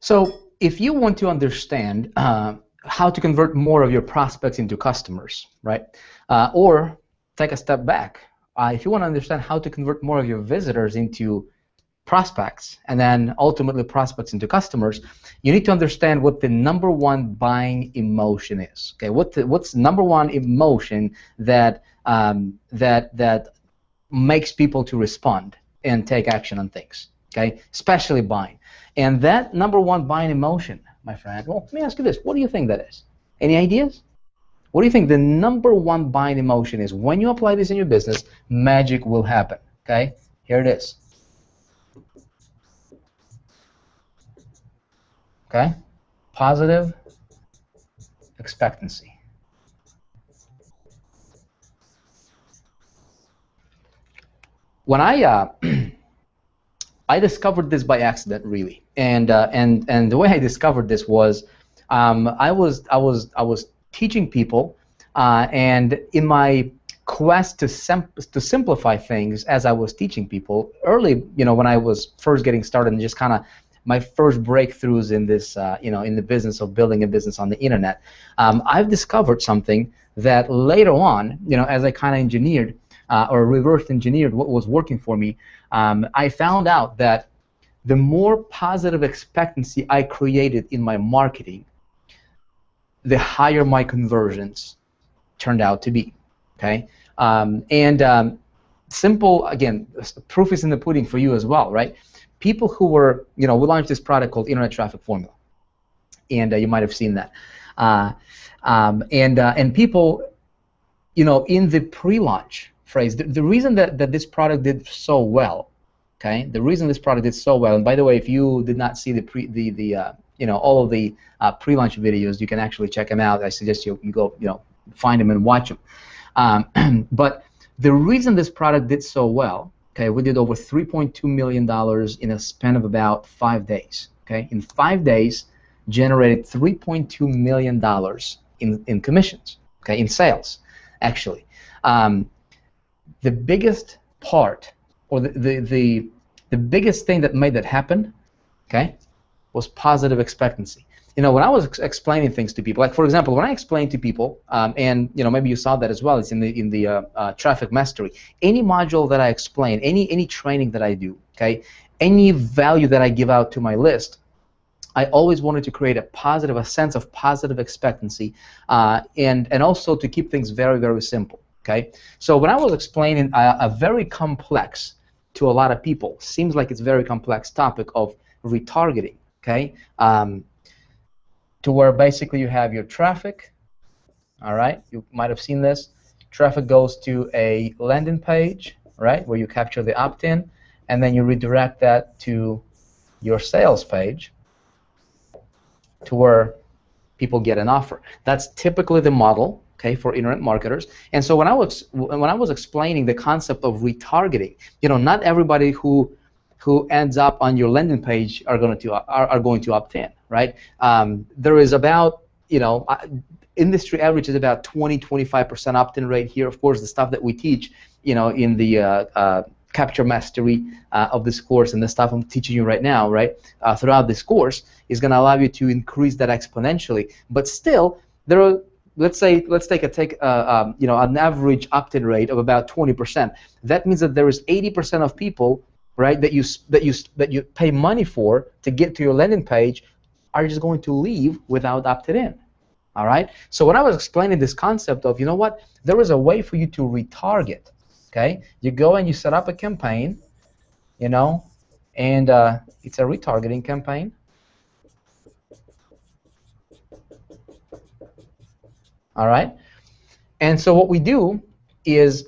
So if you want to understand how to convert more of your prospects into customers, right? Or take a step back, if you want to understand how to convert more of your visitors into prospects and then ultimately prospects into customers, you need to understand what the number one buying emotion is. Okay, what's number one emotion that that makes people to respond and take action on things. Okay, especially buying. And that number one buying emotion, my friend. Well, let me ask you this: what do you think that is? Any ideas? What do you think the number one buying emotion is? When you apply this in your business, magic will happen. Okay, here it is. Okay, positive expectancy. When I discovered this by accident, really, and the way I discovered this was I was teaching people, and in my quest to simplify things as I was teaching people early, when I was first getting started and just kind of my first breakthroughs in this, in the business of building a business on the internet, I've discovered something that later on, as I kind of engineered or reverse engineered what was working for me, I found out that the more positive expectancy I created in my marketing, the higher my conversions turned out to be. Okay, simple again. Proof is in the pudding for you as well, right? People who were, we launched this product called Internet Traffic Formula, and you might have seen that. And people, in the pre-launch phase, the reason that this product did so well, okay, the reason this product did so well, and by the way, if you did not see all of the pre-launch videos, you can actually check them out. I suggest you go, find them and watch them. But the reason this product did so well, okay, we did over $3.2 million in a span of about 5 days. Okay, in 5 days, generated $3.2 million in commissions. Okay, in sales, actually. The biggest part, or the biggest thing that made that happen, okay, was positive expectancy. When I was explaining things to people, like for example, when I explained to people, and maybe you saw that as well, it's in the traffic mastery. Any module that I explain, any training that I do, okay, any value that I give out to my list, I always wanted to create a sense of positive expectancy, and also to keep things very, very simple. Okay, so when I was explaining a very complex, to a lot of people, seems like it's very complex topic of retargeting. Okay. To where basically you have your traffic, all right, you might have seen this, traffic goes to a landing page, right, where you capture the opt-in, and then you redirect that to your sales page to where people get an offer. That's typically the model, okay, for internet marketers. And so when I was explaining the concept of retargeting, not everybody who ends up on your landing page are going to opt in, right? There is about, industry average is about 20-25% opt-in rate here. Of course, the stuff that we teach, in the capture mastery of this course and the stuff I'm teaching you right now, right, throughout this course is going to allow you to increase that exponentially. But still, there are, let's take an average opt-in rate of about 20%. That means that there is 80% of people, right, that you pay money for to get to your landing page are just going to leave without opting in. All right. So when I was explaining this concept of, there is a way for you to retarget. Okay. You go and you set up a campaign, and it's a retargeting campaign. All right. And so what we do is,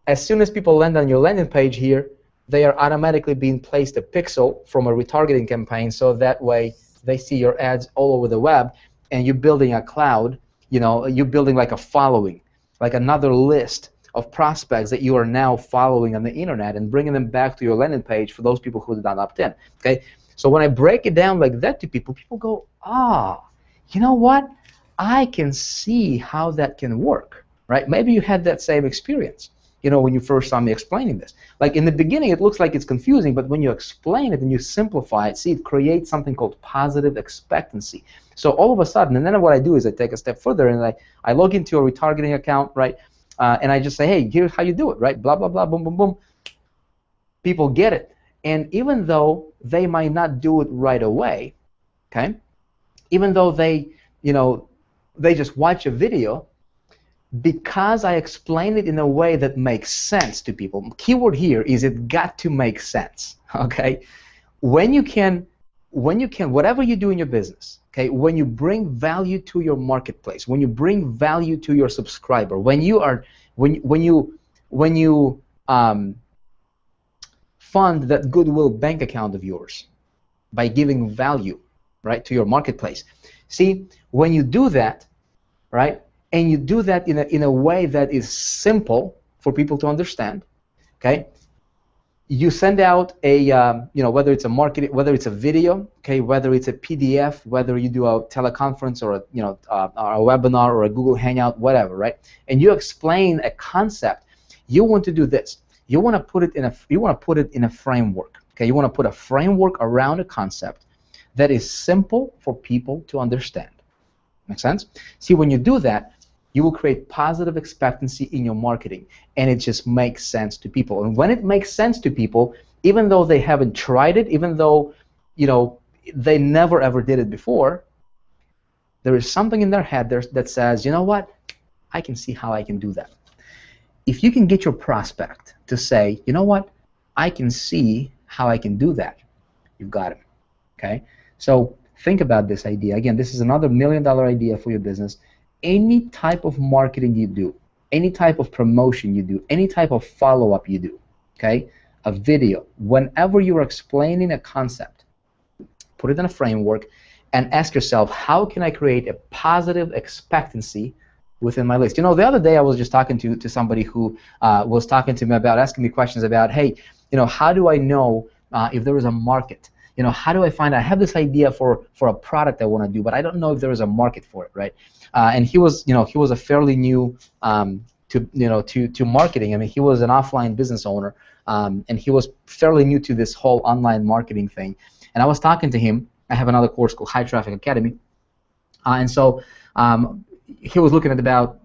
as soon as people land on your landing page here, they are automatically being placed a pixel from a retargeting campaign, so that way they see your ads all over the web, and you're building a cloud, you're building like a following, like another list of prospects that you are now following on the internet and bringing them back to your landing page for those people who did not opt in. Okay, so when I break it down like that to people, people go, you know what? I can see how that can work, right? Maybe you had that same experience. when you first saw me explaining this. Like in the beginning, it looks like it's confusing, but when you explain it and you simplify it, see, it creates something called positive expectancy. So all of a sudden, and then what I do is I take a step further and I log into a retargeting account, right? And I just say, hey, here's how you do it, right? Blah, blah, blah, boom, boom, boom. People get it. And even though they might not do it right away, okay, even though they just watch a video, because I explain it in a way that makes sense to people. Keyword here is it got to make sense, okay? When you can, whatever you do in your business, okay, when you bring value to your marketplace, when you bring value to your subscriber, when you fund that goodwill bank account of yours by giving value, right, to your marketplace. See, when you do that, right, and you do that in a way that is simple for people to understand, okay, you send out a whether it's a market, whether it's a video, okay, whether it's a PDF, whether you do a teleconference or a webinar or a Google Hangout, whatever, right, and you explain a concept, you want to do this. You want to put it in a framework, okay? You want to put a framework around a concept that is simple for people to understand. Make sense? See, when you do that, you will create positive expectancy in your marketing, and it just makes sense to people. And when it makes sense to people, even though they haven't tried it, even though they never ever did it before, there is something in their head that says, you know what, I can see how I can do that. If you can get your prospect to say, you know what, I can see how I can do that, you've got it. Okay? So think about this idea. Again, this is another $1 million idea for your business. Any type of marketing you do, any type of promotion you do, any type of follow-up you do, okay, a video, whenever you're explaining a concept, put it in a framework and ask yourself, how can I create a positive expectancy within my list? The other day I was just talking to somebody who was talking to me about, asking me questions about, hey, how do I know if there is a market? How do I find, I have this idea for a product I want to do, but I don't know if there is a market for it, right? And he was a fairly new to marketing. I mean, he was an offline business owner, and he was fairly new to this whole online marketing thing. And I was talking to him. I have another course called High Traffic Academy, and so he was looking at about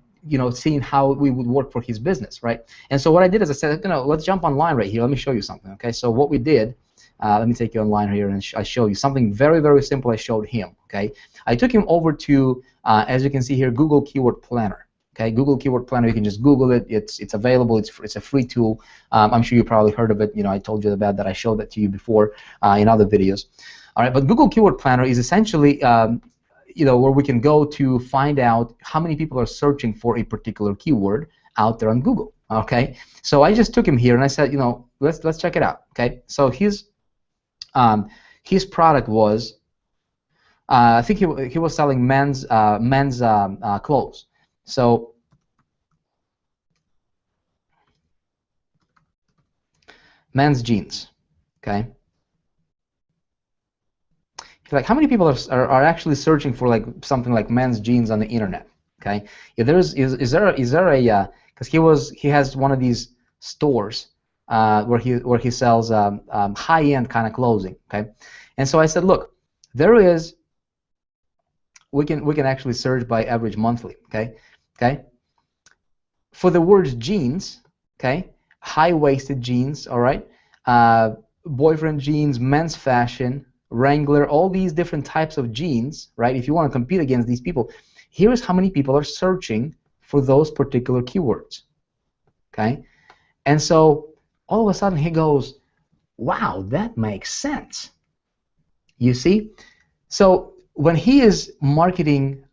seeing how we would work for his business, right? And so what I did is I said, let's jump online right here. Let me show you something, okay? So what we did, let me take you online here and I show you something very, very simple. I showed him, okay? I took him over to, as you can see here, Google Keyword Planner. Okay, Google Keyword Planner. You can just Google it. It's available. It's a free tool. I'm sure you probably heard of it. I told you about that. I showed that to you before in other videos. All right, but Google Keyword Planner is essentially where we can go to find out how many people are searching for a particular keyword out there on Google. Okay, so I just took him here and I said, let's check it out. Okay, so his product was, I think he was selling men's clothes. So men's jeans. Okay. Like, how many people are actually searching for like something like men's jeans on the internet? Okay, if is there a because he has one of these stores where he sells high-end kind of clothing. Okay, and so I said, look, we can actually search by average monthly. Okay, for the words jeans, okay, high-waisted jeans, all right, boyfriend jeans, men's fashion, Wrangler, all these different types of jeans, right? If you want to compete against these people, here's how many people are searching for those particular keywords, okay? And so all of a sudden he goes, wow, that makes sense. You see? So when he is marketing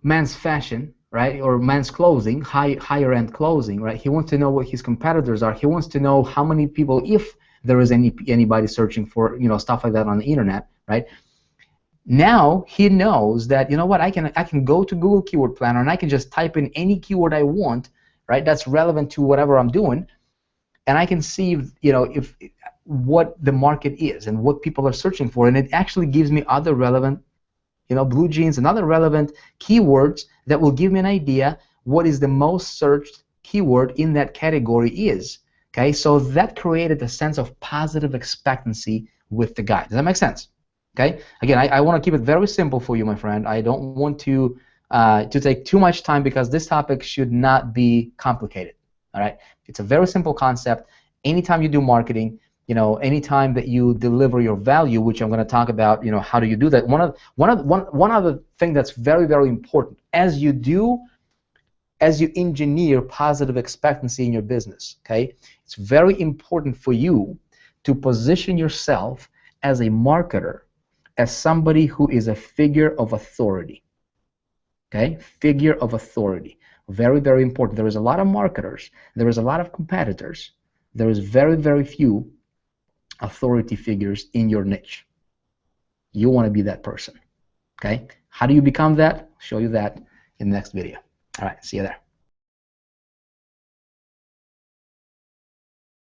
men's fashion, right, or men's clothing, higher end clothing, right, he wants to know what his competitors are. He wants to know how many people, if there is anybody searching for stuff like that on the internet, right? Now he knows that I can go to Google Keyword Planner and I can just type in any keyword I want, right? That's relevant to whatever I'm doing, and I can see if what the market is and what people are searching for, and it actually gives me other relevant blue jeans and other relevant keywords that will give me an idea what is the most searched keyword in that category is. Okay, so that created a sense of positive expectancy with the guy. Does that make sense? Okay, again, I want to keep it very simple for you, my friend. I don't want to take too much time because this topic should not be complicated. All right, it's a very simple concept. Anytime you do marketing, anytime that you deliver your value, which I'm going to talk about, how do you do that? One other thing that's very, very important as you engineer positive expectancy in your business, okay? It's very important for you to position yourself as a marketer, as somebody who is a figure of authority, okay? Figure of authority. Very, very important. There is a lot of marketers. There is a lot of competitors. There is very, very few authority figures in your niche. You want to be that person, okay? How do you become that? I'll show you that in the next video. All right, see you there.